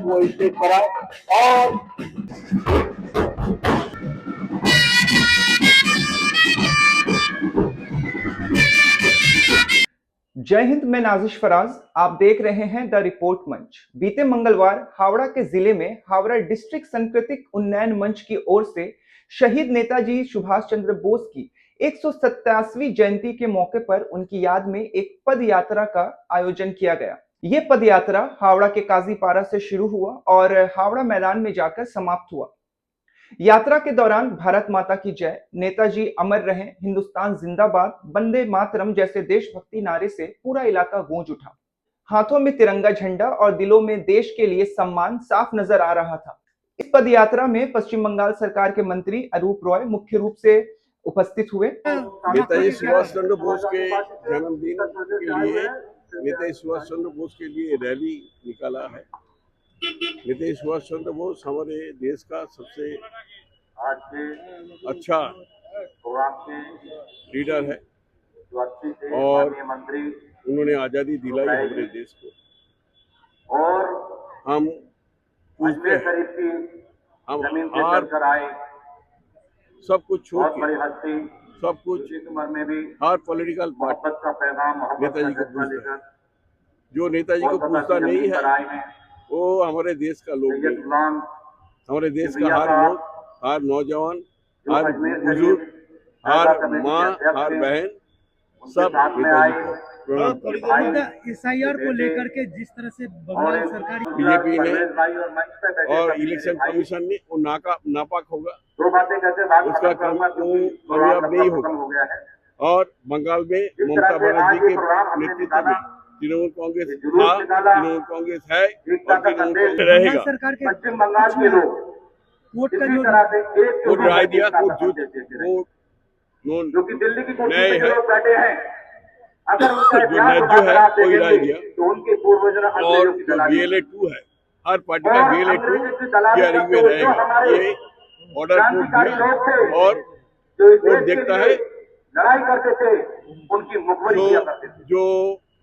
वो स्टेज पर आए और जय हिंद। मैं नाजिश फराज, आप देख रहे हैं द रिपोर्ट मंच। बीते मंगलवार हावड़ा के जिले में हावड़ा डिस्ट्रिक्ट सांस्कृतिक उन्नयन मंच की ओर से शहीद नेताजी सुभाष चंद्र बोस की 187वीं जयंती के मौके पर उनकी याद में एक पद यात्रा का आयोजन किया गया। ये पद यात्रा हावड़ा के काजीपारा से शुरू हुआ और हावड़ा मैदान में जाकर समाप्त हुआ। यात्रा के दौरान भारत माता की जय, नेताजी अमर रहें, हिंदुस्तान जिंदाबाद, वंदे मातरम जैसे देशभक्ति नारे से पूरा इलाका गूंज उठा। हाथों में तिरंगा झंडा और दिलों में देश के लिए सम्मान साफ नजर आ रहा था। इस पद यात्रा में पश्चिम बंगाल सरकार के मंत्री अरूप रॉय मुख्य रूप से उपस्थित हुए। नेताजी सुभाष चंद्र बोस के जन्मदिन के लिए नेताजी सुभाष चंद्र बोस के लिए रैली निकाला है। नेताजी सुभाष चंद्र बोस हमारे देश का सबसे अच्छा लीडर है और उन्होंने आज़ादी दिलाई हमारे देश को। और हम पूछते हैं, हम सब कुछ छोड़ के सब कुछ हर पॉलिटिकल पार्टी नेताजी को पूछता है। जो नेताजी को पूछता नहीं है वो हमारे देश का लोग नहीं। हमारे देश का हर लोग, हर नौजवान, हर बुजुर्ग, हर माँ, हर बहन सब नेताजी को प्रणाम करते हैं। SIR को लेकर के जिस तरह से बंगाल सरकार बीजेपी ने और इलेक्शन कमीशन ने वो नापाक होगा, उसका कामयाब नहीं होगा। और बंगाल में ममता बनर्जी के नेतृत्व में तृणमूल कांग्रेस था, तृणमूल कांग्रेस है और तृणमूल कांग्रेस रहेगा। सरकार के पश्चिम बंगाल के लोग वोट का कोर्ट राय दिया, कोर्ट जो कि दिल्ली की कोर्ट में जो बैठे हैं, अगर जो न्याय है कोई राय दिया तो उनके पूर्वज और जो BLA 2 है, हर पार्टी का BLA 2 हियरिंग में रहेगा। ये ऑर्डर कोर्ट दिया और कोर्ट देखता है। लड़ाई करते थे, उनकी मुखबरी किया करते थे। जो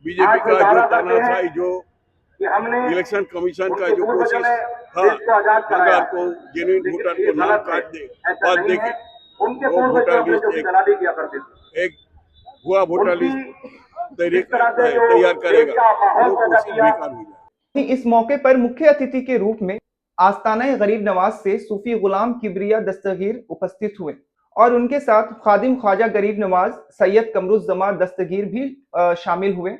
बीजेपी का जो तानाशाही, जो इलेक्शन कमीशन का जो कोशिश था बंगाल को जेन्युइन वोटर को नाम काट दे और देखे वो वोटर लिस्ट एक हुआ वोटर लिस्ट तैयार करेगा, वो कोशिश बेकार हो जाए। इस मौके पर मुख्य अतिथि के रूप में आस्ताना गरीब नवाज से सूफी गुलाम किबरिया दस्तगीर उपस्थित हुए और उनके साथ खादिम ख्वाजा गरीब नवाज सैयद कमरुज़्ज़मा दस्तगीर भी शामिल हुए।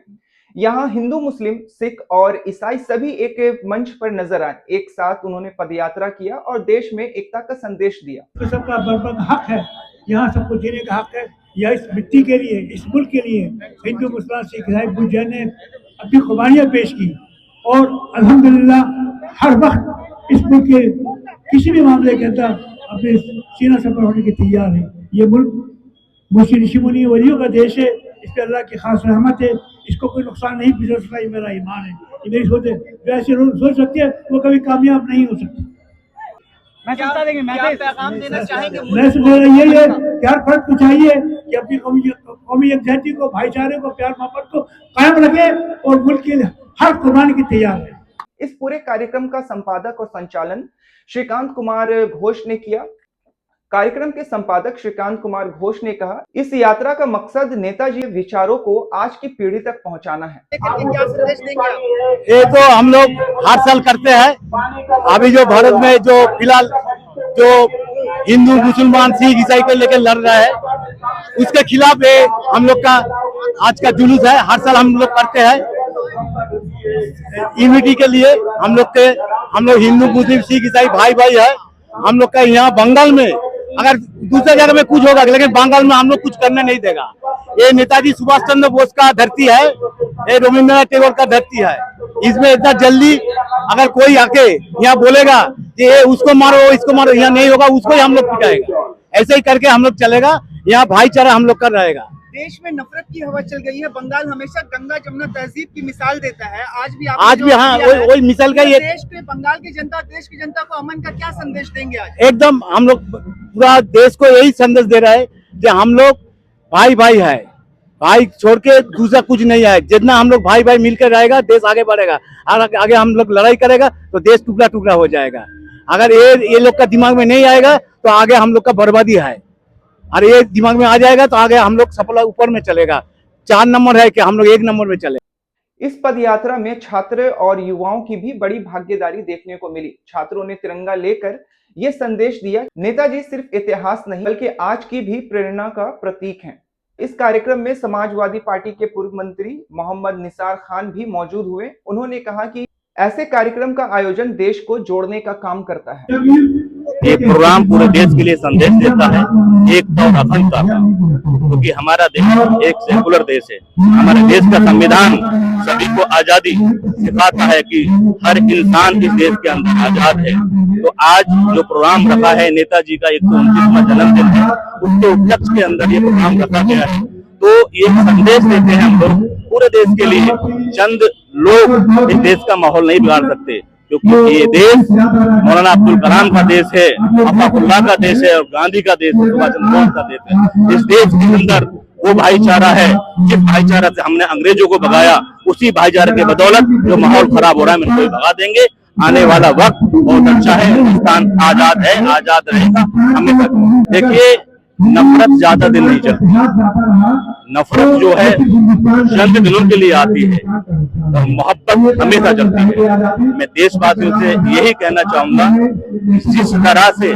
यहाँ हिंदू, मुस्लिम, सिख और ईसाई सभी एक मंच पर नजर आए। एक साथ उन्होंने पदयात्रा किया और देश में एकता का संदेश दिया। तो सबका बराबर हक है, यहाँ सबको जीने का हक है। यह इस मिट्टी के लिए, इस मुल्क के लिए हिंदू, मुसलमान, सिख, ईसाई, बुद्ध ने अपनी कुर्बानियाँ पेश की और अल्हम्दुलिल्लाह हर वक्त इस मुल्क के किसी भी मामले के अंदर अपने सीना सफर होने के तैयार है। ये मुल्क मुझे ऋषि मुनि वलियों का देश है, इस पर अल्लाह की खास रहमत है। इसको कोई नुकसान नहीं पहुंचा सकता, ये मेरा ईमान है, ये मेरी सोच है। जो ऐसे सोच सकते हैं वो कभी कामयाब नहीं हो सकते। यही है कि हर फर्द को चाहिए कि अपनी कौमी यकजहती को, भाईचारे को, प्यार मोहब्बत को कायम रखे और मुल्क के हर कुर्बानी की तैयार है। इस पूरे कार्यक्रम का संपादक और संचालन श्रीकांत कुमार घोष ने किया। कार्यक्रम के संपादक श्रीकांत कुमार घोष ने कहा, इस यात्रा का मकसद नेताजी विचारों को आज की पीढ़ी तक पहुंचाना है। ये तो हम लोग हर साल करते हैं। अभी जो भारत में जो फिलहाल जो हिंदू, मुसलमान, सिख, ईसाई को लेकर लड़ रहा है, उसके खिलाफ ये हम लोग का आज का जुलूस है। हर साल हम लोग करते हैं यूनिटी के लिए। हम लोग हिंदू, मुस्लिम, सिख, ईसाई भाई भाई है। हम लोग का यहाँ बंगाल में अगर दूसरे जगह में कुछ होगा, लेकिन बंगाल में हम लोग कुछ करने नहीं देगा। ये नेताजी सुभाष चंद्र बोस का धरती है, ये रविंद्रनाथ टैगोर का धरती है। इसमें इतना जल्दी अगर कोई आके यहाँ बोलेगा कि ये उसको मारो, इसको मारो, यहाँ नहीं होगा, उसको ही हम लोग पिटाएगा। ऐसे ही करके हम लोग चलेगा। यहाँ भाईचारा हम लोग का रहेगा। देश में नफरत की हवा चल गई है। बंगाल हमेशा गंगा जमुना तहजीब की मिसाल देता है। आज भी हाँ वही मिसाल का ये देश के बंगाल की जनता, देश की जनता को अमन का क्या संदेश देंगे आज? एकदम हम लोग पूरा देश को यही संदेश दे रहा है कि हम लोग भाई भाई है। भाई छोड़ के दूसरा कुछ नहीं है। जितना हम लोग भाई भाई मिलकर रहेगा देश आगे बढ़ेगा। आगे हम लोग लड़ाई करेगा तो देश टुकड़ा टुकड़ा हो जाएगा। अगर ये लोग का दिमाग में नहीं आएगा तो आगे हम लोग का बर्बादी है। और ये दिमाग में आ जाएगा तो आगे हम लोग सफल ऊपर में चलेगा। 4 नंबर है कि हम लोग 1 नंबर में चले। इस पद यात्रा में छात्र और युवाओं की भी बड़ी भागीदारी देखने को मिली। छात्रों ने तिरंगा लेकर ये संदेश दिया, नेताजी सिर्फ इतिहास नहीं बल्कि आज की भी प्रेरणा का प्रतीक हैं। इस कार्यक्रम में समाजवादी पार्टी के पूर्व मंत्री मोहम्मद निसार खान भी मौजूद हुए। उन्होंने कहा कि ऐसे कार्यक्रम का आयोजन देश को जोड़ने का काम करता है। ये प्रोग्राम पूरे देश के लिए संदेश देता है एकता और अखंडता का, क्योंकि हमारा देश एक सेकुलर देश है। हमारे देश का संविधान सभी को आजादी सिखाता है कि हर इंसान इस देश के अंदर आजाद है। तो आज जो प्रोग्राम रखा है नेताजी का 129वां जन्मदिन है, उसके उपलक्ष्य के अंदर ये प्रोग्राम रखा गया है। तो ये संदेश देते हैं हम लोग पूरे देश के लिए। चंद लोग इस देश का माहौल नहीं बिगाड़ सकते, क्योंकि ये देश मौलाना अब्दुल कलाम का देश है, अब्दुल्लाह का देश है और गांधी का देश है, सुभाष चंद्र बोस का देश है। इस देश के अंदर वो भाईचारा है जिस भाईचारा से हमने अंग्रेजों को भगाया, उसी भाईचारे के बदौलत जो माहौल खराब हो रहा है हम इनको भगा देंगे। आने वाला वक्त बहुत अच्छा है। हिंदुस्तान आजाद है, आजाद रहेगा हमेशा। देखिए, नफरत ज्यादा दिन नहीं चलती। नफरत जो है चंद दिनों के लिए आती है और मोहब्बत हमेशा चलती है। मैं देशवासियों से यही कहना चाहूंगा, जिस तरह से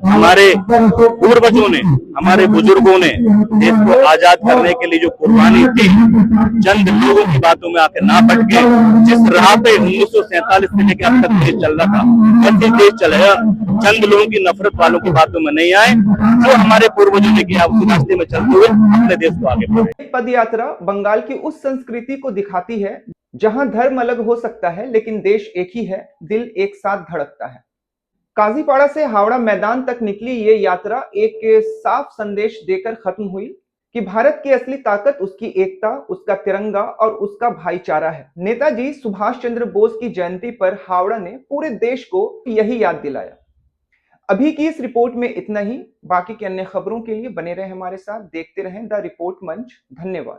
हमारे पूर्वजों ने, हमारे बुजुर्गों ने देश को आजाद करने के लिए जो कुर्बानी दी, चंद लोगों की बातों में आके ना पट के जिस राह पे 1947 से लेकर अब तक देश चल रहा था, ऐसे देश चलेगा। चंद लोगों की नफरत वालों की बातों में नहीं आए, जो हमारे पूर्वजों ने किया उस रास्ते में चलते हुए अपने देश को आगे बढ़े। पद यात्रा बंगाल की उस संस्कृति को दिखाती है जहां धर्म अलग हो सकता है लेकिन देश एक ही है, दिल एक साथ धड़कता है। काजीपाड़ा से हावड़ा मैदान तक निकली ये यात्रा एक साफ संदेश देकर खत्म हुई कि भारत की असली ताकत उसकी एकता, उसका तिरंगा और उसका भाईचारा है। नेताजी सुभाष चंद्र बोस की जयंती पर हावड़ा ने पूरे देश को यही याद दिलाया। अभी की इस रिपोर्ट में इतना ही। बाकी की अन्य खबरों के लिए बने रहे हमारे साथ, देखते रहें द रिपोर्ट मंच। धन्यवाद।